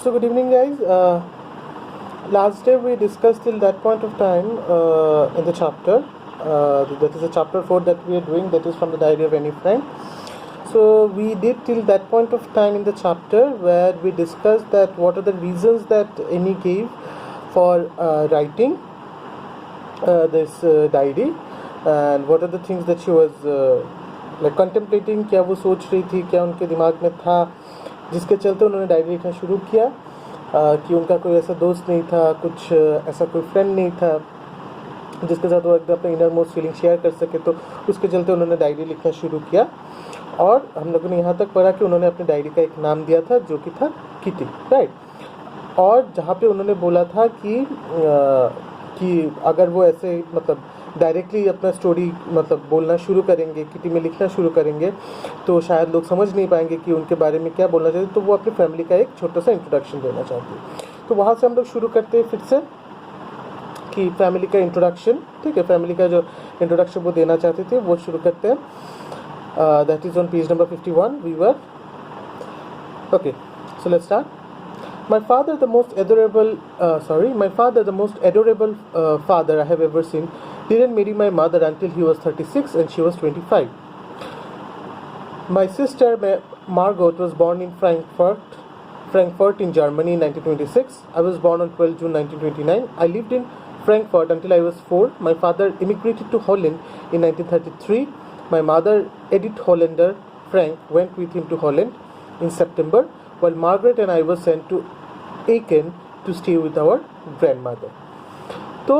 So good evening, guys. Last day we discussed till that point of time in the chapter. That is the chapter 4 that we are doing. That is from the Diary of Annie Frank. So we did till that point of time in the chapter where we discussed that what are the reasons that Annie gave for writing this diary, and what are the things that she was like contemplating. क्या वो सोच रही थी, क्या उनके दिमाग में था जिसके चलते उन्होंने डायरी लिखना शुरू किया, कि उनका कोई ऐसा दोस्त नहीं था, कुछ ऐसा कोई फ्रेंड नहीं था जिसके साथ वो एकदम अपने इनर मोस्ट फीलिंग शेयर कर सके, तो उसके चलते उन्होंने डायरी लिखना शुरू किया। और हम लोगों ने यहाँ तक पढ़ा कि उन्होंने अपनी डायरी का एक नाम दिया था जो कि था किटी, राइट। और जहाँ पे उन्होंने बोला था कि अगर वो ऐसे मतलब डायरेक्टली अपना स्टोरी मतलब बोलना शुरू करेंगे, किटी में लिखना शुरू करेंगे, तो शायद लोग समझ नहीं पाएंगे कि उनके बारे में क्या बोलना चाहते, तो वो अपनी फैमिली का एक छोटा सा इंट्रोडक्शन देना चाहती है। तो वहाँ से हम लोग शुरू करते हैं फिर से कि फैमिली का इंट्रोडक्शन, ठीक है, फैमिली का जो इंट्रोडक्शन वो देना चाहते थे वो शुरू करते हैं। That is on page number 51 we were okay. So let's start. My father, the most adorable father I have ever seen, didn't marry my mother until he was 36 and she was 25. My sister Margot was born in Frankfurt in Germany in 1926. I was born on 12 June 1929. I lived in Frankfurt until I was 4. My father immigrated to Holland in 1933. My mother, Edith Hollander Frank, went with him to Holland in September, while Margaret and I were sent to Aachen to stay with our grandmother. So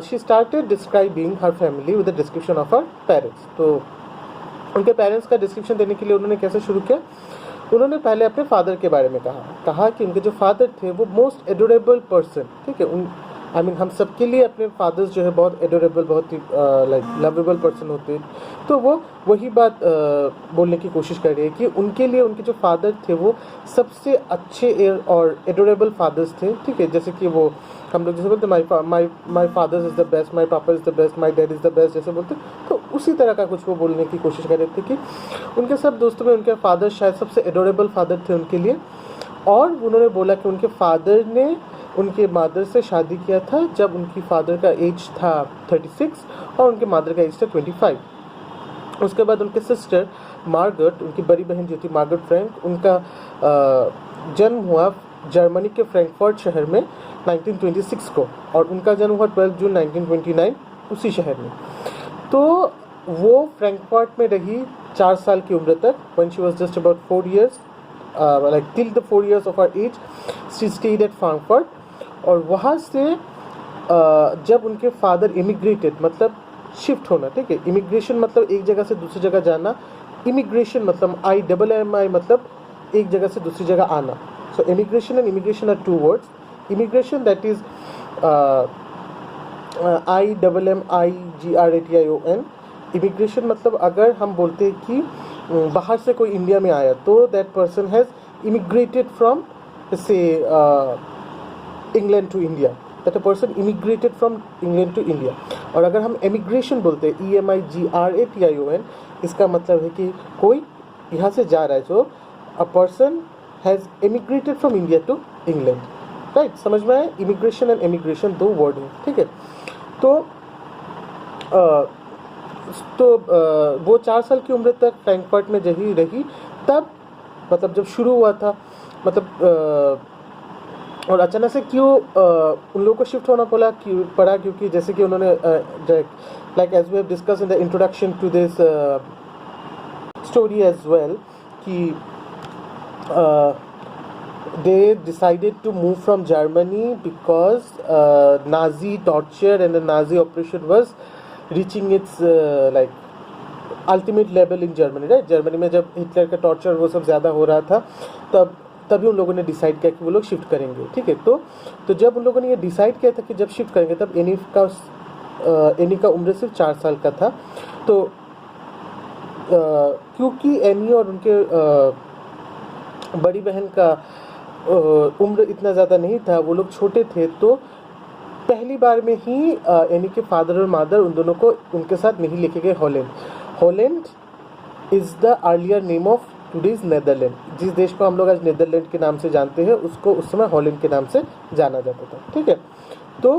she started describing her family with the description of her parents. तो उनके parents का description देने के लिए उन्होंने कैसे शुरू किया? उन्होंने पहले अपने फादर के बारे में कहा कि उनके जो फादर थे वो मोस्ट एडोरेबल पर्सन, ठीक है। हम सबके लिए अपने फादर्स जो है बहुत एडोरेबल, बहुत ही लाइक लवेबल पर्सन होते हैं। तो वो वही बात बोलने की कोशिश कर रही है कि उनके लिए उनके जो फादर थे वो सबसे अच्छे और एडोरेबल फादर्स थे, ठीक है। जैसे कि वो हम लोग जैसे बोलते my father's is the best, my papa is the best, my dad is the best जैसे बोलते, तो उसी तरह का कुछ वो बोलने की कोशिश कर रहे थे कि उनके सब दोस्तों में उनके फादर शायद सबसे एडोरेबल फादर थे उनके लिए। और उन्होंने बोला कि उनके फादर ने उनके मदर से शादी किया था जब उनकी फादर का एज था 36 और उनके मदर का एज था 25। उसके बाद उनके सिस्टर मार्गरेट, उनकी बड़ी बहन जो थी मार्गरेट फ्रैंक, उनका जन्म हुआ जर्मनी के फ्रैंकफर्ट शहर में 1926 को, और उनका जन्म हुआ 12 जून 1929 उसी शहर में। तो वो फ्रैंकफर्ट में रही 4 साल की उम्र तक। When she was just about 4 years, like till the 4 years of her age, she stayed at Frankfurt. और वहाँ से जब उनके फादर इमिग्रेटेड मतलब शिफ्ट होना, ठीक है, इमिग्रेशन मतलब एक जगह से दूसरी जगह जाना, इमिग्रेशन मतलब IMMI मतलब एक जगह से दूसरी जगह आना। So immigration and immigration are two words. Immigration that is IMMIGRATION। Immigration मतलब अगर हम बोलते हैं कि बाहर से कोई इंडिया में आया तो that person has immigrated from से England to India, that a person immigrated from England to India. और अगर हम एमिग्रेशन बोलते हैं EMIGRATION, इसका मतलब है कि कोई यहाँ से जा रहा है, so a person has emigrated from India to England, right. समझ में आया? इमिग्रेशन एंड एमिग्रेशन दो वर्ड हैं, ठीक है। तो वो 4 साल की उम्र तक फ्रैंकफर्ट में रही। तब मतलब जब शुरू हुआ था मतलब और अचानक से क्यों उन लोगों को शिफ्ट होना पड़ा, क्योंकि जैसे कि उन्होंने like as we have discuss in the introduction to this story as well कि they decided to move from Germany because Nazi torture and the Nazi operation was reaching its like ultimate level in Germany, right? Germany में जब Hitler का torture वो सब ज़्यादा हो रहा था तभी उन लोगों ने डिसाइड किया कि वो लोग शिफ्ट करेंगे, ठीक है। तो जब उन लोगों ने ये डिसाइड किया था कि जब शिफ्ट करेंगे तब एनी का उम्र सिर्फ 4 साल का था। तो क्योंकि एनी और उनके बड़ी बहन का उम्र इतना ज़्यादा नहीं था, वो लोग छोटे थे, तो पहली बार में ही एनी के फादर और मदर उन दोनों को उनके साथ नहीं लेके गए Holland. Holland is the earlier name of today's Netherland, जिस देश को हम लोग आज नेदरलैंड के नाम से जानते हैं उसको उस समय हॉलैंड के नाम से जाना जाता था, ठीक है। तो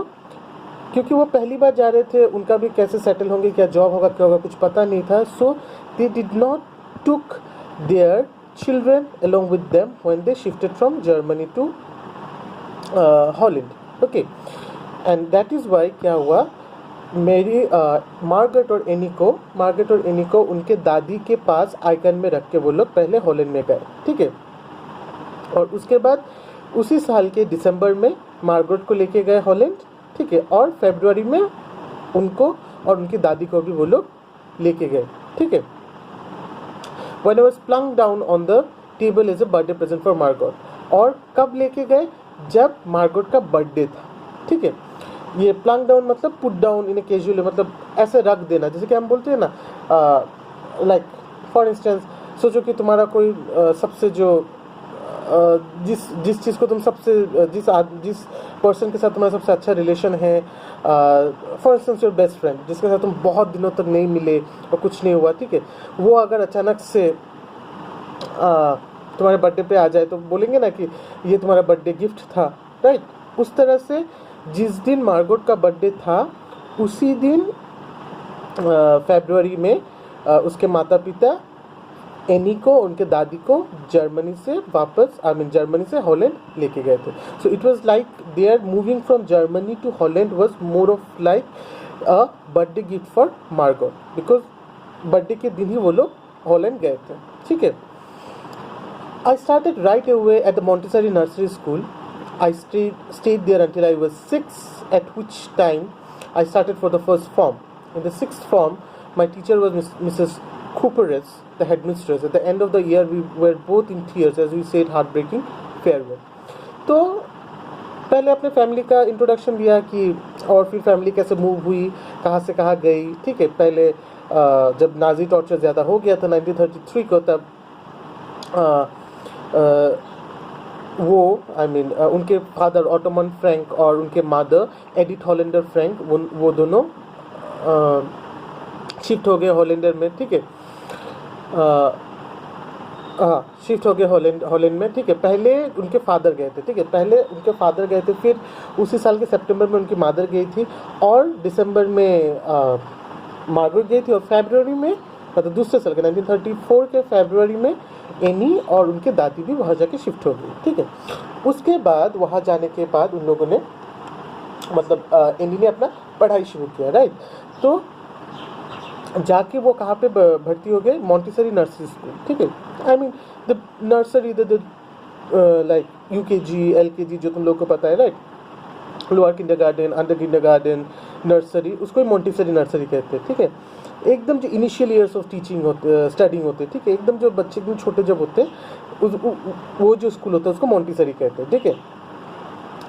क्योंकि वो पहली बार जा रहे थे, उनका भी कैसे सेटल होंगे, क्या जॉब होगा क्या होगा कुछ पता नहीं था, so they did not took their children along with them when they shifted from Germany to Holland, okay, and that is why क्या हुआ, मेरी मार्गरेट और एनी को उनके दादी के पास आइकन में रख के वो लोग पहले हॉलैंड में गए, ठीक है। और उसके बाद उसी साल के दिसंबर में मार्गरेट को लेके गए हॉलैंड, ठीक है, और फरवरी में उनको और उनकी दादी को भी वो लोग लेके गए, ठीक है। When I was plunked down on the table as a birthday present for Margot, और कब लेके गए, जब मार्गरेट का बर्थडे था, ठीक है। ये प्लंक डाउन मतलब put down in a casual, मतलब ऐसे रख देना, जैसे कि हम बोलते हैं ना, लाइक फॉर इंस्टेंस सोचो कि तुम्हारा कोई सबसे जो जिस चीज़ को तुम सबसे जिस पर्सन के साथ तुम्हारा सबसे अच्छा रिलेशन है, for instance your best friend, जिसके साथ तुम बहुत दिनों तक नहीं मिले और कुछ नहीं हुआ, ठीक है, वो अगर अचानक से तुम्हारे बर्थडे पे आ जाए तो बोलेंगे ना कि ये तुम्हारा बर्थडे गिफ्ट था, राइट। उस तरह से जिस दिन मार्गरेट का बर्थडे था उसी दिन फरवरी में उसके माता पिता एनी को, उनके दादी को जर्मनी से वापस जर्मनी से हॉलैंड लेके गए थे। So it was like they are moving from Germany to Holland was more of like a birthday gift for Margaret, because birthday के दिन ही वो लोग हॉलैंड गए थे, ठीक है। I started right away at the Montessori nursery school. I stayed there until I was 6, at which time I started for the first form. In the 6th form, my teacher was Mrs. Cooperes, the headmistress. At the end of the year, we were both in tears as we said heartbreaking farewell. तो पहले अपने family का introduction दिया कि और फिर family कैसे move हुई, कहाँ से कहाँ गई, ठीक है। पहले जब नाजी टॉर्चर ज़्यादा हो गया था 1933 को, तब वो उनके फादर ऑटोमन फ्रैंक और उनके मदर एडिथ हॉलैंडर फ्रैंक वो दोनों शिफ्ट हो गए हॉलैंडर में, ठीक है। शिफ्ट हो गए हॉलैंड में, ठीक है। पहले उनके फादर गए थे, ठीक है, पहले उनके फादर गए थे, फिर उसी साल के सितंबर में उनकी मदर गई थी, और दिसंबर में मार्गरेट गई थी, और फरवरी में मतलब दूसरे साल के 1934 के फरवरी में एनी और उनके दादी भी वहाँ जाके शिफ्ट हो गई, ठीक है। उसके बाद वहाँ जाने के बाद उन लोगों ने मतलब एनी ने अपना पढ़ाई शुरू किया, राइट। तो जाके वो कहाँ पे भर्ती हो गए, मॉन्टेसरी नर्सरी स्कूल, ठीक है। The nursery the like UKG LKG जो तुम लोग को पता है, right. Lower kindergarten, under kindergarten, nursery, उसको ही मॉन्टेसरी नर्सरी कहते हैं, ठीक है। एकदम जो इनिशियल ईयर्स ऑफ टीचिंग होते, स्टडिंग होते, ठीक है, एकदम जो बच्चे एकदम छोटे जब होते हैं वो जो स्कूल होता है उसको मॉन्टेसरी कहते हैं, ठीक है।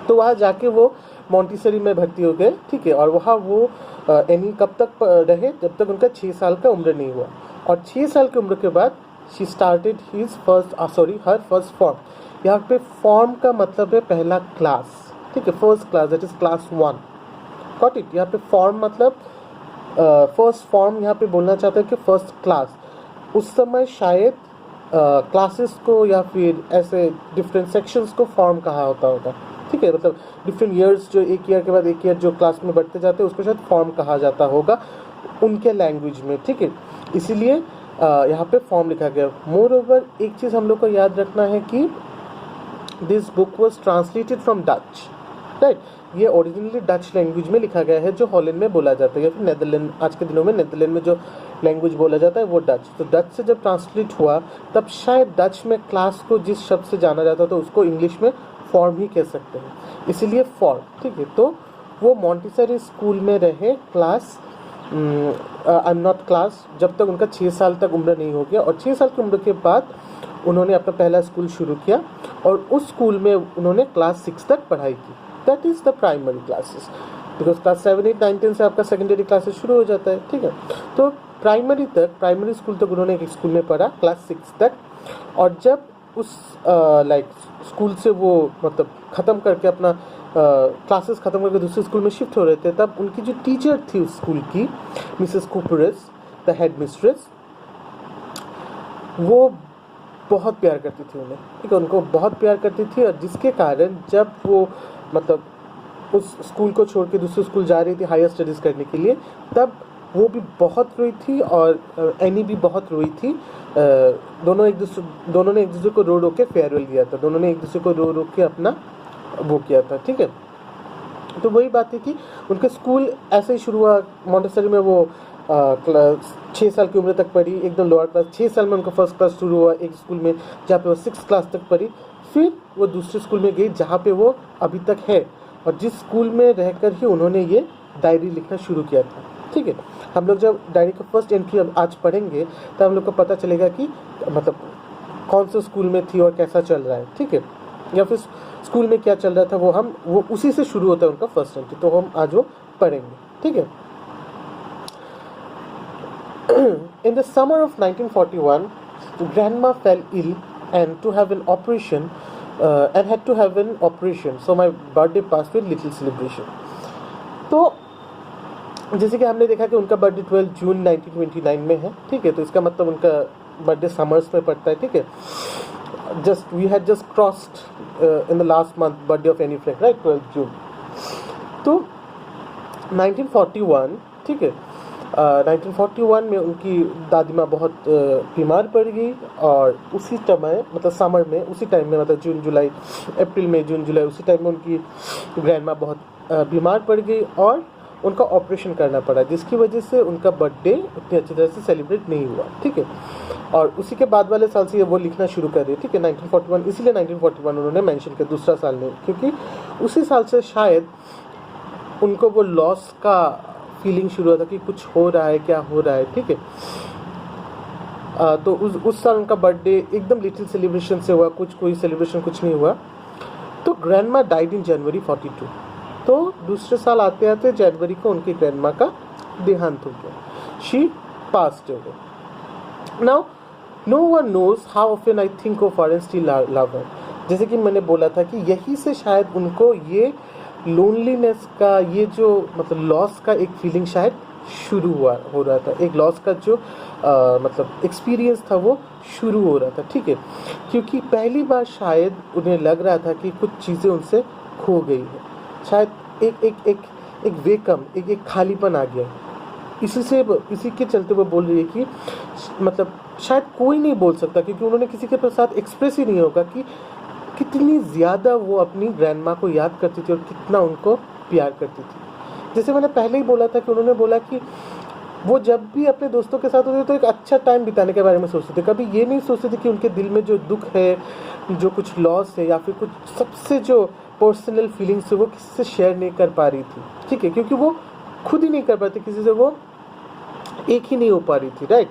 तो वहाँ जाके वो मॉन्टेसरी में भर्ती हो गए, ठीक है। और वहाँ वो एनी कब तक रहे, जब तक उनका 6 साल का उम्र नहीं हुआ, और 6 साल की उम्र के बाद she started her first form. यहाँ पे फॉर्म का मतलब है पहला क्लास, ठीक है, first class, that is class 1, got it. यहाँ पे फॉर्म मतलब फर्स्ट फॉर्म, यहाँ पे बोलना चाहता है कि फर्स्ट क्लास। उस समय शायद क्लासेस को या फिर ऐसे डिफरेंट सेक्शंस को फॉर्म कहा होता होगा, ठीक है। मतलब डिफरेंट ईयर्स जो एक ईयर के बाद एक ईयर जो क्लास में बढ़ते जाते हैं उसको शायद फॉर्म कहा जाता होगा उनके लैंग्वेज में, ठीक है। इसीलिए यहाँ पे फॉर्म लिखा गया। मोर ओवर एक चीज़ हम लोग को याद रखना है कि this book was translated from Dutch, right. ये ओरिजिनली डच लैंग्वेज में लिखा गया है जो हॉलैंड में बोला जाता है, या फिर नेदरलैंड, आज के दिनों में नेदरलैंड में जो लैंग्वेज बोला जाता है वो डच। तो डच से जब ट्रांसलेट हुआ तब शायद डच में क्लास को जिस शब्द से जाना जाता था उसको इंग्लिश में फॉर्म ही कह सकते हैं, इसीलिए फॉर्म, ठीक है। तो वो मॉन्टेसरी स्कूल में रहे क्लास जब तक उनका 6 साल तक उम्र नहीं हो गया, और 6 साल की उम्र के बाद उन्होंने अपना पहला स्कूल शुरू किया, और उस स्कूल में उन्होंने क्लास 6 तक पढ़ाई की। That is the primary classes, because class 7, 8, 9, 10 से आपका सेकेंडरी क्लासेस शुरू हो जाता है, ठीक है। तो प्राइमरी स्कूल तक उन्होंने एक स्कूल में पढ़ा, क्लास 6 तक। और जब उस स्कूल से वो मतलब ख़त्म करके अपना क्लासेस ख़त्म करके दूसरे स्कूल में शिफ्ट हो रहे थे, तब उनकी जो टीचर थी उस स्कूल की, मिसेस कूपरेस, द हेड मिस्ट्रेस, वो बहुत प्यार करती थी उन्हें, ठीक है, उनको बहुत प्यार करती थी। और जिसके कारण जब वो मतलब उस स्कूल को छोड़ के दूसरे स्कूल जा रही थी हायर स्टडीज़ करने के लिए, तब वो भी बहुत रोई थी और एनी भी बहुत रोई थी। दोनों ने एक दूसरे को रो रो के फेयरवेल किया था, दोनों ने एक दूसरे को रो रो के अपना वो किया था, ठीक है। तो वही बात है कि उनके स्कूल ऐसे ही शुरू हुआ। मॉन्टेसरी में वो क्लास 6 साल की उम्र तक पढ़ी, एकदम लोअर क्लास। 6 साल में उनका फर्स्ट क्लास शुरू हुआ एक स्कूल में जहाँ पे वो 6 क्लास तक पढ़ी। फिर वो दूसरे स्कूल में गई जहाँ पे वो अभी तक है, और जिस स्कूल में रहकर ही उन्होंने ये डायरी लिखना शुरू किया था, ठीक है। हम लोग जब डायरी का फर्स्ट एंट्री आज पढ़ेंगे तो हम लोग को पता चलेगा कि मतलब कौन से स्कूल में थी और कैसा चल रहा है, ठीक है, या फिर स्कूल में क्या चल रहा था। वो उसी से शुरू होता है उनका फर्स्ट एंट्री, तो हम आज वो पढ़ेंगे, ठीक है। In the summer of 1941, grandma fell ill and had to have an operation. So my birthday passed with little celebration. तो जैसे कि हमने देखा कि उनका बर्थडे 12 जून 1929 में है, ठीक है, तो इसका मतलब उनका बर्थडे समर्स में पड़ता है, ठीक है। We had just crossed in the last month birthday of Annie Frank, right, 12 जून। तो 1941, ठीक है, 1941 में उनकी दादी माँ बहुत बीमार पड़ गई, और उसी समय मतलब समर में, उसी टाइम में मतलब अप्रैल में जून जुलाई उसी टाइम में उनकी ग्रैंड माँ बहुत बीमार पड़ गई और उनका ऑपरेशन करना पड़ा, जिसकी वजह से उनका बर्थडे उतनी अच्छी तरह से सेलिब्रेट नहीं हुआ, ठीक है। और उसी के बाद वाले साल से वो लिखना शुरू कर रही, ठीक है, 1941। इसीलिए 1941 उन्होंने मेंशन किया, दूसरा साल नहीं, क्योंकि उसी साल से शायद उनको वो लॉस का फीलिंग शुरू हुआ था कि कुछ हो रहा है, क्या हो रहा है, ठीक है। तो उस साल उनका बर्थडे एकदम लिटिल सेलिब्रेशन से हुआ, कोई सेलिब्रेशन कुछ नहीं हुआ। तो ग्रैंडमा डाइड इन जनवरी 42। तो दूसरे साल आते आते जनवरी को उनकी ग्रैंडमा का देहांत हो गया। She passed away. Now no one knows how often I think of her and still love her. जैसे कि मैंने बोला था कि यही से शायद उनको ये लोनलीनेस का, ये जो मतलब लॉस का एक फीलिंग शायद शुरू हो रहा था, एक लॉस का जो मतलब एक्सपीरियंस था वो शुरू हो रहा था, ठीक है। क्योंकि पहली बार शायद उन्हें लग रहा था कि कुछ चीज़ें उनसे खो गई है, शायद एक वेकम, एक खालीपन आ गया। इसी के चलते वो बोल रही है कि मतलब शायद कोई नहीं बोल सकता, क्योंकि उन्होंने किसी के साथ एक्सप्रेस ही नहीं होगा कि कितनी ज़्यादा वो अपनी ग्रैंडमा को याद करती थी और कितना उनको प्यार करती थी। जैसे मैंने पहले ही बोला था कि उन्होंने बोला कि वो जब भी अपने दोस्तों के साथ होते तो एक अच्छा टाइम बिताने के बारे में सोचते थे, कभी ये नहीं सोचते थे कि उनके दिल में जो दुख है, जो कुछ लॉस है, या फिर कुछ सबसे जो पर्सनल फीलिंग्स है वो किसी से शेयर नहीं कर पा रही थी, ठीक है, क्योंकि वो खुद ही नहीं कर पाती किसी से, वो एक ही नहीं हो पा रही थी, राइट।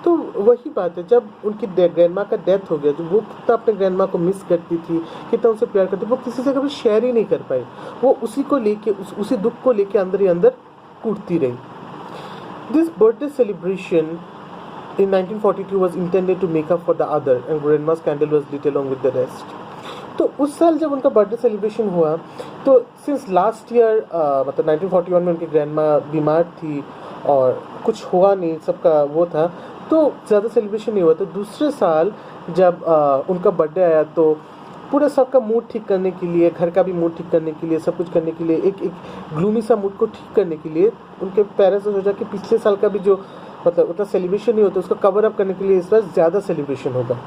तो वही बात है, जब उनकी ग्रैंडमा का डेथ हो गया, तो वो कितना अपने ग्रैंडमा को मिस करती थी, कितना उनसे प्यार करती थी, वो किसी से कभी शेयर ही नहीं कर पाई। वो उसी को लेके उसी दुख को लेके अंदर ही अंदर कूटती रही। This birthday celebration in 1942 was intended to make up for the other, and grandma's candle was lit along with the rest. तो उस साल जब उनका बर्थडे सेलिब्रेशन हुआ, तो सिंस लास्ट ईयर मतलब 1941 में उनकी ग्रैंडमा बीमार थी और कुछ हुआ नहीं, सबका वो था, तो ज़्यादा सेलिब्रेशन नहीं हुआ। तो दूसरे साल जब उनका बर्थडे आया, तो पूरा सबका मूड ठीक करने के लिए, घर का भी मूड ठीक करने के लिए, सब कुछ करने के लिए, एक ग्लूमी सा मूड को ठीक करने के लिए उनके पेरेंट्स ने सोचा कि पिछले साल का भी जो मतलब उतना सेलिब्रेशन नहीं होता, उसको कवर अप करने के लिए इस बार ज़्यादा सेलिब्रेशन होगा।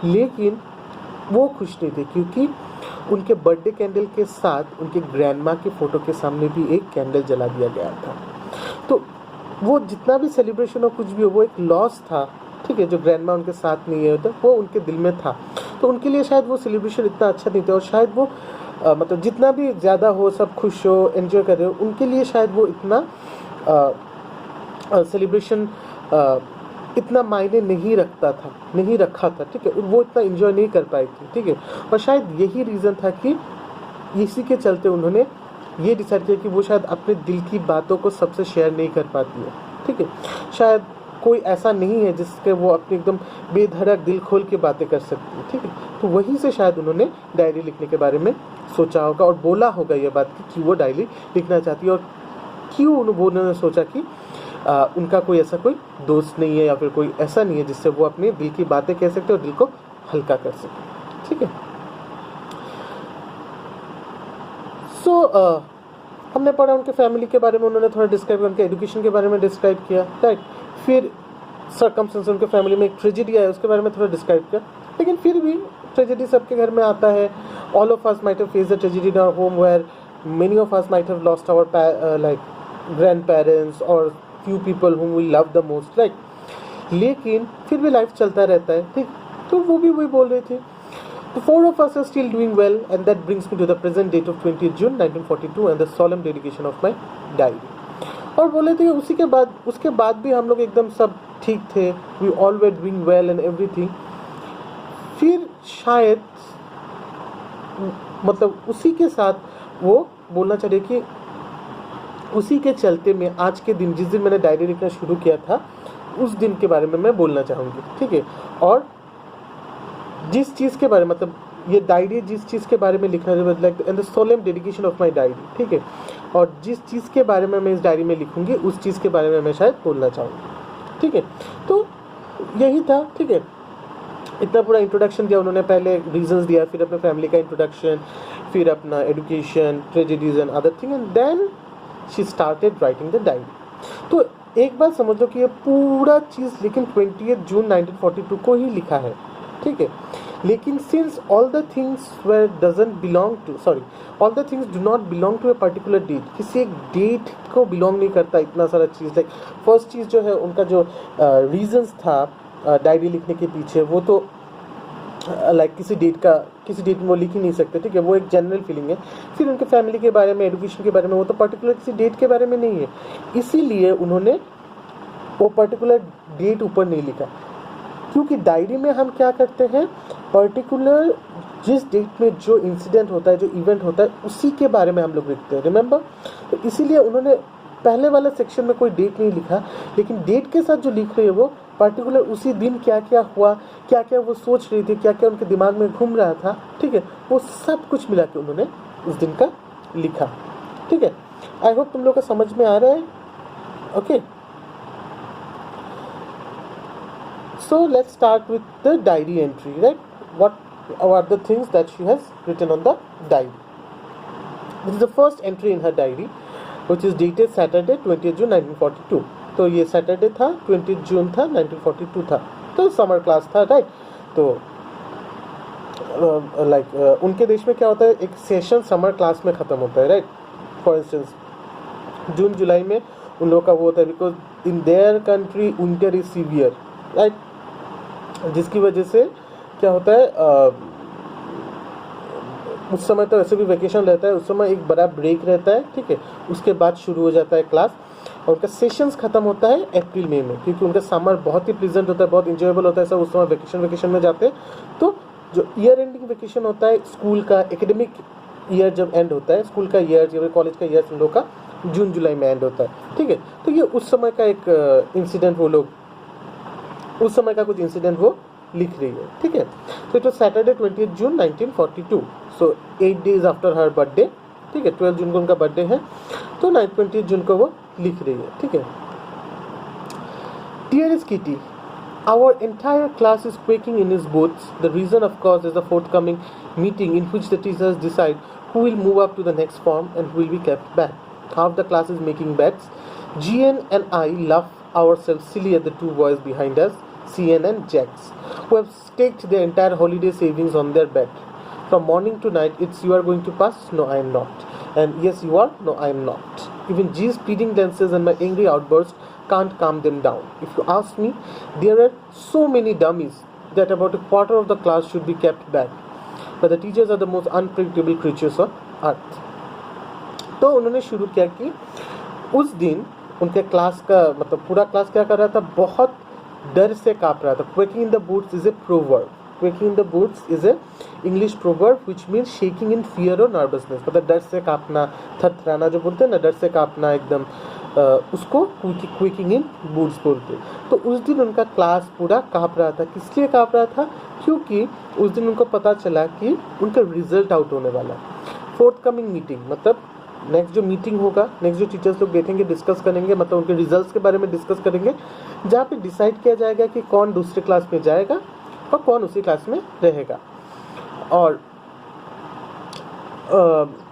लेकिन वो खुश नहीं थे, क्योंकि उनके बर्थडे कैंडल के साथ उनके ग्रैंडमा के फ़ोटो के सामने भी एक कैंडल जला दिया गया था। तो वो जितना भी सेलिब्रेशन हो, कुछ भी हो, वो एक लॉस था, ठीक है, जो ग्रैंडमा उनके साथ नहीं है, तो वो उनके दिल में था। तो उनके लिए शायद वो सेलिब्रेशन इतना अच्छा नहीं था, और शायद वो मतलब जितना भी ज़्यादा हो, सब खुश हो, एंजॉय कर रहे हो, उनके लिए शायद वो इतना सेलिब्रेशन इतना मायने नहीं रखा था, ठीक है, वो इतना एंजॉय नहीं कर पाई थी, ठीक है। और शायद यही रीज़न था कि इसी के चलते उन्होंने ये डिसाइड किया कि वो शायद अपने दिल की बातों को सबसे शेयर नहीं कर पाती है, ठीक है। शायद कोई ऐसा नहीं है जिसके वो अपनी एकदम बेधड़क दिल खोल के बातें कर सकती है, ठीक है। तो वहीं से शायद उन्होंने डायरी लिखने के बारे में सोचा होगा और बोला होगा ये बात कि वो डायरी लिखना चाहती है, और क्यों उन्होंने सोचा कि उनका कोई ऐसा कोई दोस्त नहीं है या फिर कोई ऐसा नहीं है जिससे वो अपने दिल की बातें कह सकते और दिल को हल्का कर सके। ठीक है, सो हमने पढ़ा उनके फैमिली के बारे में, उन्होंने थोड़ा डिस्क्राइब किया, उनके एजुकेशन के बारे में डिस्क्राइब किया, राइट। फिर सर्कमस्टेंस, उनके फैमिली में एक ट्रेजेडी आया उसके बारे में थोड़ा डिस्क्राइब किया। लेकिन फिर भी ट्रेजेडी सबके घर में आता है। All of us might have faced a tragedy in our home where many of us might have lost our like grandparents और few people whom we love the most, right. लेकिन फिर भी life चलता रहता है, ठीक। तो वो भी वही बोल रही थी। The four of us are still doing well, and that brings me to the present date of 20th June 1942 and the solemn dedication of my diary. और बोले थे उसके बाद भी हम लोग एकदम सब ठीक थे, we all were doing well and everything. फिर शायद मतलब उसी के साथ वो बोलना चाहिए कि उसी के चलते में आज के दिन, जिस दिन मैंने डायरी लिखना शुरू किया था, उस दिन के बारे में मैं बोलना चाहूँगी, ठीक है। और जिस चीज़ के बारे में, मतलब ये डायरी जिस चीज़ के बारे में लिखना है, like in the solemn dedication of my diary, ठीक है। और जिस चीज़ के बारे में मैं इस डायरी में लिखूंगी, उस चीज़ के बारे में मैं शायद बोलना चाहूँगी, ठीक है। तो यही था, ठीक है। इतना पूरा इंट्रोडक्शन दिया उन्होंने, पहले रीजंस दिया, फिर अपने फैमिली का इंट्रोडक्शन, फिर अपना education, tragedies and other thing, and then she started writing the diary. तो एक बात समझ लो कि ये पूरा चीज़ लेकिन 20th जून 1942 को ही लिखा है, ठीक है। लेकिन since all the things do not belong to a particular date, किसी एक डेट को बिलोंग नहीं करता इतना सारा चीज़। लाइक फर्स्ट चीज़ जो है उनका जो रीजंस था डायरी लिखने के पीछे, वो तो लाइक किसी डेट में वो लिख ही नहीं सकते, ठीक है। वो एक जनरल फीलिंग है। फिर उनके फैमिली के बारे में, एजुकेशन के बारे में, वो तो पर्टिकुलर किसी डेट के बारे में नहीं है, इसीलिए उन्होंने वो पर्टिकुलर डेट ऊपर नहीं लिखा। क्योंकि डायरी में हम क्या करते हैं, पर्टिकुलर जिस डेट में जो इंसिडेंट होता है, जो इवेंट होता है, उसी के बारे में हम लोग लिखते हैं, रिमेंबर। तो इसीलिए उन्होंने पहले वाला सेक्शन में कोई डेट नहीं लिखा, लेकिन डेट के साथ जो लिख रही है वो पर्टिकुलर उसी दिन क्या क्या हुआ, क्या क्या वो सोच रही थी, क्या क्या उनके दिमाग में घूम रहा था, ठीक है। वो सब कुछ मिला के उन्होंने उस दिन का लिखा, ठीक है। आई होप तुम लोग का समझ में आ रहा है, okay. So let's start with the diary entry, right? What are the things that she has written on the diary? This is the first entry in her diary, which is dated Saturday 20th June 1942. तो ये Saturday था, 20th जून था, 1942 था, तो summer class था, right. तो उनके देश में क्या होता है, एक सेशन समर क्लास में ख़त्म होता है, राइट। फॉर इंस्टेंस जून जुलाई में उन लोगों का वो होता है, because in their country winter is severe, right. जिसकी वजह से क्या होता है, उस समय तो वैसे भी वैकेशन रहता है, उस समय एक बड़ा ब्रेक रहता है, ठीक है। उसके बाद शुरू हो जाता है क्लास, और उनका सेशंस खत्म होता है अप्रैल मई में, क्योंकि उनका समर बहुत ही प्लीजेंट होता है, बहुत इंजॉयबल होता है, सब उस समय वैकेशन में जाते हैं। तो जो ईयर एंडिंग वैकेशन होता है स्कूल का, एकेडमिक ईयर जब एंड होता है, स्कूल का ईयर या कॉलेज का ईयर, उन लोग का जून जुलाई में एंड होता है, ठीक है। तो ये उस समय का एक इंसिडेंट, वो लोग उस समय का कुछ इंसिडेंट वो लिख रही है, ठीक है। तो it was Saturday 20th June 1942, so 8 days after her birthday, ठीक है। 12 जून को उनका बर्थडे है, तो 20th जून को वो लिख रही है, ठीक है। Dearest Kitty, our entire class is quaking in its boots. The reason, of course, is the forthcoming meeting in which the teachers decide who will move up to the next form and who will be kept back. Half the class is making bets. GN and I laugh ourselves silly at the two boys behind us, CN and Jax, who have staked their entire holiday savings on their bet. From morning to night, it's you are going to pass, no I am not. And yes you are, no I am not. Even G's pleading glances and my angry outburst can't calm them down. If you ask me, there are so many dummies that about a quarter of the class should be kept back. But the teachers are the most unpredictable creatures on earth. तो उन्होंने शुरू किया कि उस दिन उनके class का, मतलब पूरा क्लास क्या कर रहा था, बहुत डर से काँप रहा था। Quaking in the boots is a proverb. Quaking in the boots is a English proverb which means shaking in fear or nervousness. मतलब डर से काँपना, थरथराना जो बोलते हैं ना, डर से काँपना एकदम, उसको क्विकिंग इन बूट्स बोलते। तो उस दिन उनका क्लास पूरा काँप रहा था। किस लिए काँप रहा था? क्योंकि उस दिन उनको पता चला कि उनका रिजल्ट आउट होने वाला है। फोर्थकमिंग मीटिंग मतलब नेक्स्ट जो मीटिंग होगा, नेक्स्ट जो टीचर्स लोग बैठेंगे, डिस्कस करेंगे, मतलब उनके रिजल्ट्स के बारे में डिस्कस करेंगे, जहाँ पे डिसाइड किया जाएगा कि कौन दूसरे क्लास में जाएगा और कौन उसी क्लास में रहेगा। और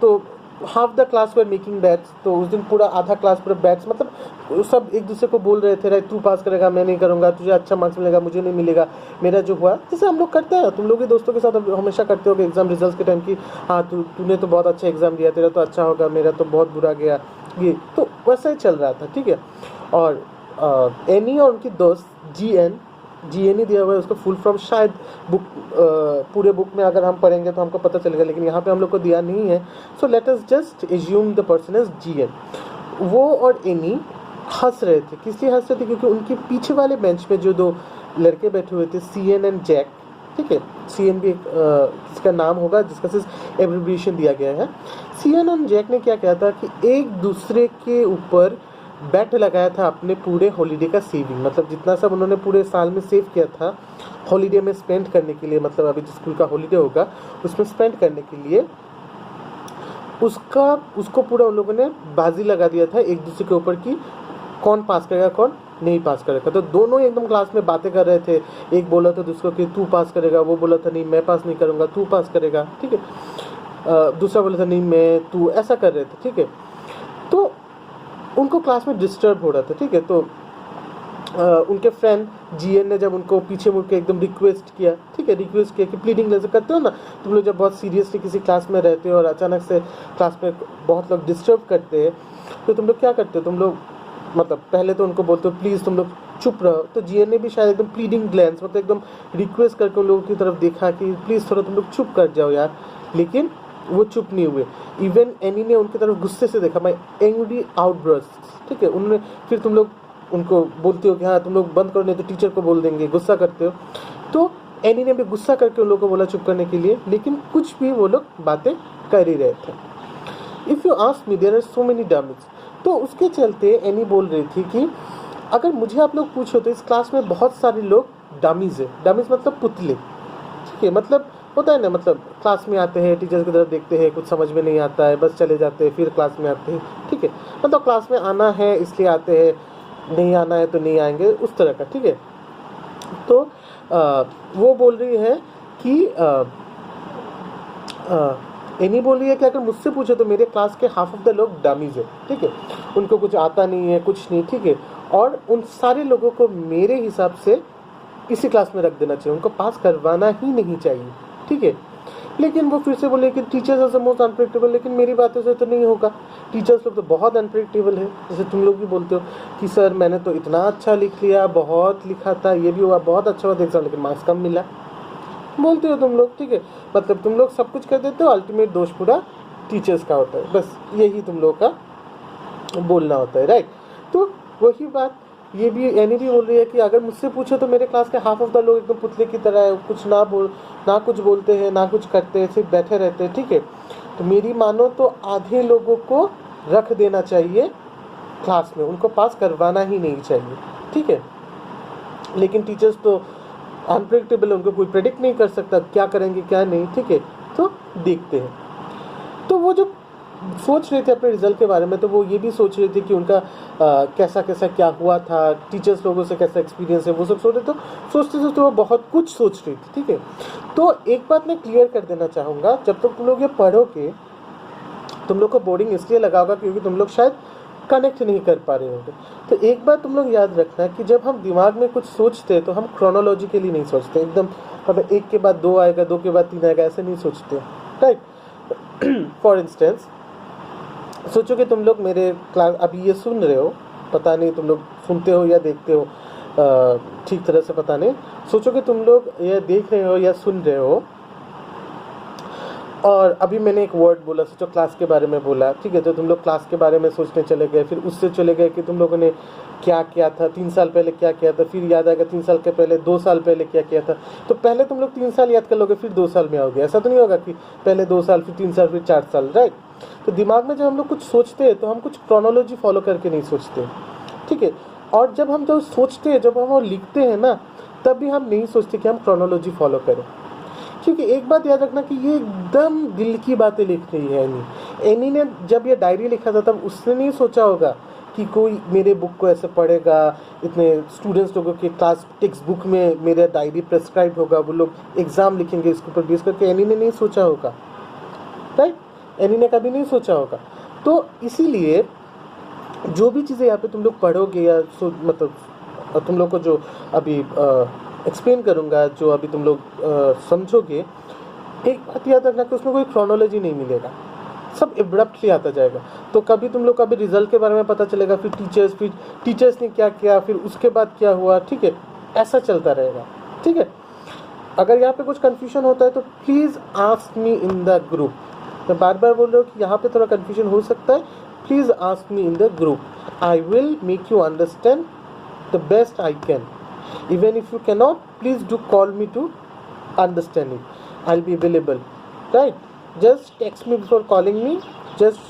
तो half the class were making bats, तो उस दिन पूरा आधा क्लास पूरा बैट्स, मतलब सब एक दूसरे को बोल रहे थे, राइट, तू पास करेगा, मैं नहीं करूँगा, तुझे अच्छा मार्क्स मिलेगा, मुझे नहीं मिलेगा, मेरा जो हुआ, जैसे हम लोग करते हैं, तुम लोग भी दोस्तों के साथ हमेशा करते हो एग्जाम रिजल्ट के टाइम की, हाँ तूने तो बहुत अच्छा एग्जाम दिया, तेरा तो अच्छा होगा, मेरा तो बहुत बुरा गया, ये तो वैसा ही चल रहा था, ठीक है। और एनी और उनकी दोस्त जी एन ही दिया हुआ है, उसका फुल फॉर्म शायद बुक पूरे बुक में अगर हम पढ़ेंगे तो हमको पता चलेगा, लेकिन यहाँ पे हम लोग को दिया नहीं है। So let us just assume the person is G N. वो और एनी हंस रहे थे, किस लिए हंस रहे थे, क्योंकि उनके पीछे वाले बेंच में जो दो लड़के बैठे हुए थे, सी एन एंड जैक, ठीक है, सी एन भी एक किसका नाम होगा जिसका सिर्फ एब्रिविएशन दिया गया है। सी एन एंड जैक ने क्या किया था कि एक दूसरे के ऊपर बेट लगाया था अपने पूरे हॉलीडे का सेविंग, मतलब जितना सब उन्होंने पूरे साल में सेव किया था हॉलीडे में स्पेंड करने के लिए, मतलब अभी जो स्कूल का हॉलीडे होगा उसमें स्पेंड करने के लिए, उसको पूरा उन लोगों ने बाजी लगा दिया था एक दूसरे के ऊपर कि कौन पास करेगा कौन नहीं पास करेगा। तो दोनों एकदम क्लास में बातें कर रहे थे, एक बोला था दूसरे को कि तू पास करेगा, वो बोला था नहीं मैं पास नहीं करूँगा, तू पास करेगा, ठीक है, दूसरा बोला था नहीं मैं, तू, ऐसा कर रहे थे, ठीक है। तो उनको क्लास में डिस्टर्ब हो रहा था, ठीक है। तो उनके फ्रेंड जीएन ने जब उनको पीछे मुड़ के एकदम रिक्वेस्ट किया, ठीक है, रिक्वेस्ट किया कि प्लीडिंग जैसे करते हो ना तुम लोग, जब बहुत सीरियसली किसी क्लास में रहते हो और अचानक से क्लास में बहुत लोग डिस्टर्ब करते हैं, तो तुम लोग क्या करते हो, तुम लोग मतलब पहले तो उनको बोलते हो प्लीज़ तुम लोग चुप रहो। तो जीएन ने भी शायद एकदम प्लीडिंग ग्लैंस, मतलब एकदम रिक्वेस्ट करके उन लोगों की तरफ देखा कि प्लीज़ थोड़ा तुम लोग चुप कर जाओ यार, लेकिन वो चुप नहीं हुए। इवन एनी ने उनकी तरफ गुस्से से देखा, माई एंग्री आउटबर्स्ट, ठीक है, उन्होंने फिर तुम लोग उनको बोलते हो कि हाँ तुम लोग बंद करो नहीं तो टीचर को बोल देंगे, गुस्सा करते हो। तो एनी ने भी गुस्सा करके उन लोगों को बोला चुप करने के लिए, लेकिन कुछ भी वो लोग बातें कर ही रहे थे। If you ask me there are so many dummies, तो उसके चलते एनी बोल रही थी कि अगर मुझे आप लोग पूछो तो इस क्लास में बहुत सारे लोग डमीज है। डमीज मतलब पुतले, ठीक है, मतलब होता है ना, मतलब क्लास में आते हैं, टीचर्स की तरफ देखते हैं, कुछ समझ में नहीं आता है, बस चले जाते हैं, फिर क्लास में आते हैं, ठीक है, मतलब क्लास में आना है इसलिए आते हैं, नहीं आना है तो नहीं आएंगे, उस तरह का, ठीक है। तो वो बोल रही है कि एनी बोल रही है कि अगर मुझसे पूछो तो मेरे क्लास के हाफ ऑफ द लोग डमीज है, ठीक है, उनको कुछ आता नहीं है, कुछ नहीं, ठीक है, और उन सारे लोगों को मेरे हिसाब से इसी क्लास में रख देना चाहिए, उनको पास करवाना ही नहीं चाहिए, ठीक है। लेकिन वो फिर से बोले कि teachers are the most unpredictable, लेकिन मेरी बातों से तो नहीं होगा, टीचर्स लोग तो बहुत अनप्रेडिक्टेबल है। जैसे तुम लोग भी बोलते हो कि सर मैंने तो इतना अच्छा लिख लिया, बहुत लिखा था, ये भी हुआ, बहुत अच्छा हुआ एग्जाम, लेकिन मार्क्स कम मिला, बोलते हो तुम लोग, ठीक है, मतलब तुम लोग सब कुछ कर देते हो, अल्टीमेट दोष पूरा टीचर्स का होता है, बस यही तुम लोग का बोलना होता है, राइट। तो वही बात ये भी एनी भी बोल रही है कि अगर मुझसे पूछो तो मेरे क्लास के हाफ ऑफ द लोग एकदम पुतले की तरह है, कुछ ना कुछ बोलते हैं, ना कुछ करते हैं, सिर्फ बैठे रहते हैं, ठीक है। तो मेरी मानो तो आधे लोगों को रख देना चाहिए क्लास में, उनको पास करवाना ही नहीं चाहिए, ठीक है। लेकिन टीचर्स तो अनप्रेडिक्टेबल है, उनको कोई प्रेडिक्ट नहीं कर सकता क्या करेंगे क्या नहीं, ठीक है, तो देखते हैं। तो वो जो सोच रहे थे अपने रिजल्ट के बारे में, तो वो ये भी सोच रहे थे कि उनका कैसा कैसा क्या हुआ था, टीचर्स लोगों से कैसा एक्सपीरियंस है, वो सब सोच रहे। तो सोचते वो बहुत कुछ सोच रही थी, ठीक है। तो एक बात मैं क्लियर कर देना चाहूँगा, जब तक तुम लोग ये पढ़ोगे तुम लोग को बोर्डिंग इसलिए लगा होगा क्योंकि तुम लोग शायद कनेक्ट नहीं कर पा रहे होंगे। तो एक बात तुम लोग याद रखना कि जब हम दिमाग में कुछ सोचते हैं तो हम क्रोनोलॉजिकली नहीं सोचते, एकदम मतलब एक के बाद दो आएगा, दो के बाद तीन आएगा, ऐसे नहीं सोचते, राइट। फॉर इंस्टेंस सोचो कि तुम लोग मेरे क्लास अभी ये सुन रहे हो, पता नहीं तुम लोग सुनते हो या देखते हो ठीक तरह से पता नहीं, सोचो कि तुम लोग ये देख रहे हो या सुन रहे हो, और अभी मैंने एक वर्ड बोला, सोचो क्लास के बारे में बोला, ठीक है, तो तुम लोग क्लास के बारे में सोचने चले गए, फिर उससे चले गए कि तुम लोगों ने क्या किया था 3 साल पहले, क्या किया था, फिर याद आएगा 3 साल के पहले 2 साल पहले क्या किया था। तो पहले तुम लोग 3 साल याद कर लोगे, फिर 2 साल में आओगे, ऐसा तो नहीं होगा कि पहले 2 साल फिर 3 साल फिर 4 साल, राइट। तो दिमाग में जब हम लोग कुछ सोचते हैं तो हम कुछ क्रोनोलॉजी फॉलो करके नहीं सोचते, ठीक है। और जब हम जो सोचते हैं, जब हम वो लिखते हैं ना, तब भी हम नहीं सोचते कि हम क्रोनोलॉजी फॉलो करें, क्योंकि एक बात याद रखना कि ये एकदम दिल की बातें लिख रही है एनी ने जब ये डायरी लिखा था तब उसने नहीं सोचा होगा कि कि कोई मेरे बुक को ऐसे पढ़ेगा, इतने स्टूडेंट्स लोगों के क्लास टेक्स्ट बुक में मेरा डायरी प्रेस्क्राइब होगा, वो लोग एग्ज़ाम लिखेंगे इसके ऊपर बेस करके, एनी ने नहीं सोचा होगा, राइट? एनी ने कभी नहीं सोचा होगा। तो इसीलिए जो भी चीज़ें यहाँ पे तुम लोग पढ़ोगे या मतलब तुम लोग को जो अभी एक्सप्लेन करूँगा, जो अभी तुम लोग समझोगे, एक बात याद रखना कि उसमें कोई क्रोनोलॉजी नहीं मिलेगा, सब एब्रप्टली आता जाएगा। तो कभी तुम लोग कभी रिजल्ट के बारे में पता चलेगा, फिर टीचर्स ने क्या किया, फिर उसके बाद क्या हुआ, ठीक है, ऐसा चलता रहेगा, ठीक है। अगर यहाँ पे कुछ कन्फ्यूजन होता है तो please ask me in the group. मैं बार बार बोल रहा हूँ कि यहाँ पे थोड़ा कन्फ्यूजन हो सकता है, please ask me in the group. I will make you understand the best I can. Even if you cannot, please do call me to understand it. I'll be available, right? Just text me before calling me. Just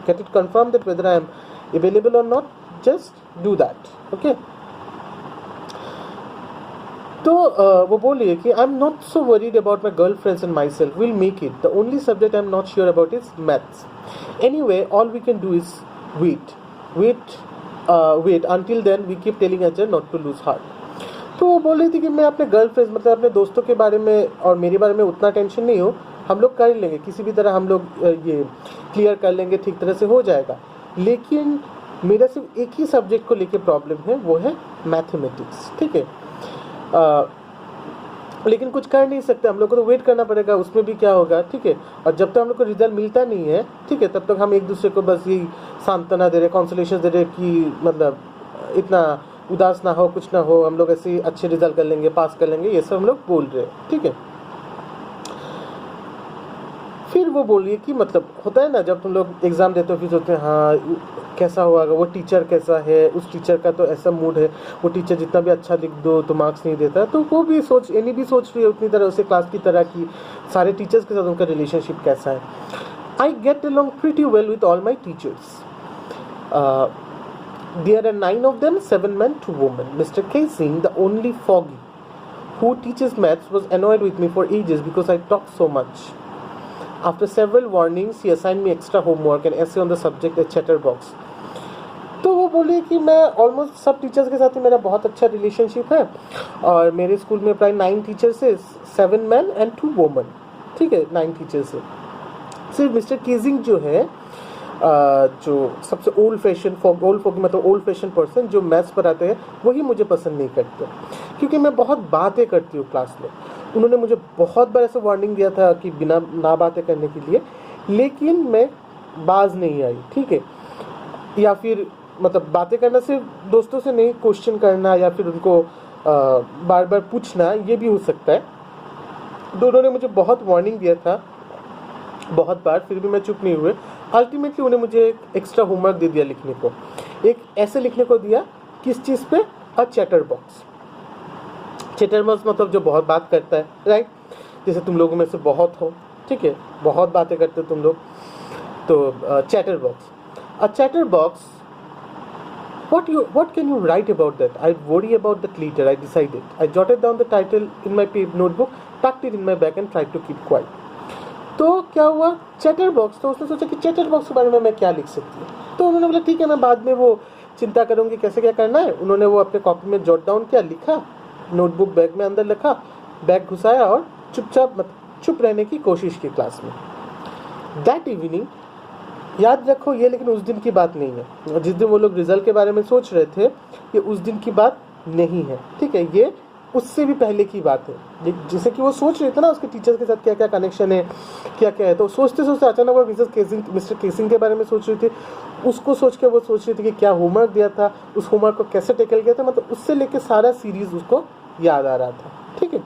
get it confirmed that whether I am available or not. Just do that, okay? तो वो बोलिए कि I'm not so worried about my girlfriends and myself. We'll make it. The only subject I'm not sure about is maths. Anyway, all we can do is wait until then. We keep telling each other not to lose heart. तो वो बोल रही थी कि मैं अपने girlfriends मतलब अपने दोस्तों के बारे में और मेरे बारे में उतना टेंशन नहीं हो, हम लोग कर लेंगे, किसी भी तरह हम लोग ये क्लियर कर लेंगे, ठीक तरह से हो जाएगा। लेकिन मेरा सिर्फ एक ही सब्जेक्ट को लेके प्रॉब्लम है, वो है मैथमेटिक्स, ठीक है। लेकिन कुछ कर नहीं सकते, हम लोग को तो वेट करना पड़ेगा, उसमें भी क्या होगा, ठीक है। और जब तक हम लोग को रिजल्ट मिलता नहीं है, ठीक है, तब तक हम एक दूसरे को बस यही सांत्वना दे रहे, कॉन्सोलेशन दे रहे कि मतलब इतना उदास ना हो, कुछ ना हो, हम लोग ऐसे अच्छे रिजल्ट कर लेंगे, पास कर लेंगे, ये सब हम लोग बोल रहे हैं, ठीक है। फिर वो बोलिए कि मतलब होता है ना, जब तुम लोग एग्जाम देते हो फिर सोचते हैं हाँ कैसा हुआ, वो टीचर कैसा है, उस टीचर का तो ऐसा मूड है, वो टीचर जितना भी अच्छा लिख दो तो मार्क्स नहीं देता। तो वो भी एनी भी सोच रही है उतनी तरह उसे क्लास की तरह की सारे टीचर्स के साथ उनका रिलेशनशिप कैसा है। I get along pretty well with all my teachers. There are 9 of them, 7 men, 2 women. Mr. Casing, the only foggy who teaches maths, was annoyed with me for ages because I talked so much. After several warnings, he assigned me extra homework and essay on the subject at Chatterbox. तो वो बोले कि मैं almost सब teachers के साथ ही मेरा बहुत अच्छा रिलेशनशिप है और मेरे स्कूल में प्राय 9 टीचर्स से 7 men and 2 women, ठीक है, 9 टीचर्स से। सिर्फ मिस्टर केजिंग जो है जो सबसे ओल्ड फैशन पर्सन जो मैथ्स पढ़ाते हैं, वही मुझे पसंद नहीं करते, क्योंकि मैं बहुत बातें करती हूँ क्लास में। उन्होंने मुझे बहुत बार ऐसे वार्निंग दिया था कि बिना ना बातें करने के लिए, लेकिन मैं बाज नहीं आई, ठीक है। या फिर मतलब बातें करना सिर्फ दोस्तों से नहीं, क्वेश्चन करना या फिर उनको बार बार पूछना, ये भी हो सकता है। तो उन्होंने मुझे बहुत वार्निंग दिया था बहुत बार, फिर भी मैं चुप नहीं हुए। अल्टीमेटली उन्हें मुझे एक एक्स्ट्रा होमवर्क दे दिया लिखने को, एक ऐसे लिखने को दिया, किस चीज़ पे, अ चैटरबॉक्स। चैटरबॉक्स मतलब जो बहुत बात करता है, राइट, जैसे तुम लोगों में से बहुत हो, ठीक है, बहुत बातें करते हो तुम लोग, तो chatterbox. A chatterbox, what can you write about that? I worry about that later, I decided. I jotted down the title in my notebook, tucked it in my bag and tried to keep quiet. तो क्या हुआ, chatterbox, तो उसने सोचा कि chatterbox के बारे में मैं क्या लिख सकती हूँ। तो उन्होंने बोला ठीक है, मैं बाद में वो चिंता करूँगी कैसे क्या करना है। उन्होंने वो अपने कॉपी में जॉट डाउन किया, लिखा, नोटबुक बैग में अंदर रखा, बैग घुसाया और चुप रहने की कोशिश की क्लास में। दैट इवनिंग, याद रखो ये लेकिन उस दिन की बात नहीं है, जिस दिन वो लोग रिजल्ट के बारे में सोच रहे थे, ये उस दिन की बात नहीं है, ठीक है, ये उससे भी पहले की बात है। जैसे कि वो सोच रहे थे ना उसके टीचर के साथ क्या क्या कनेक्शन है, क्या क्या है, तो सोचते सोचते अचानक वो मिस्टर केसिंग के बारे में सोच रही थी। उसको सोच के वो सोच रही थी कि क्या होमवर्क दिया था, उस होमवर्क को कैसे टेकल किया था, मतलब उससे लेके सारा सीरीज उसको याद आ रहा था, ठीक है।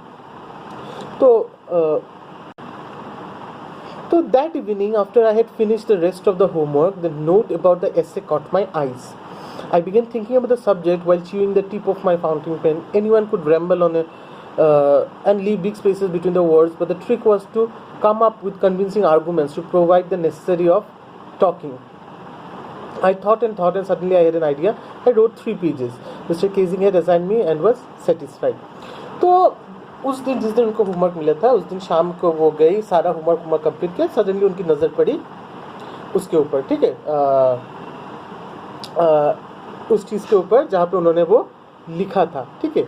तो that evening after I had finished the rest of the homework, the note about the essay caught my eyes. I began thinking about the subject while chewing the tip of my fountain pen. Anyone could ramble on and leave big spaces between the words, but the trick was to come up with convincing arguments to provide the necessary of talking. I thought and suddenly I had an idea. I wrote 3 pages. Mr. Casing had assigned me and was satisfied. तो उस दिन जिस दिन उनको homework मिला था, उस दिन शाम को वो गई, सारा होमवर्क कंप्लीट किया। सडनली उनकी नज़र पड़ी उसके ऊपर, ठीक है, उस चीज़ के ऊपर जहाँ पे उन्होंने वो लिखा था, ठीक है।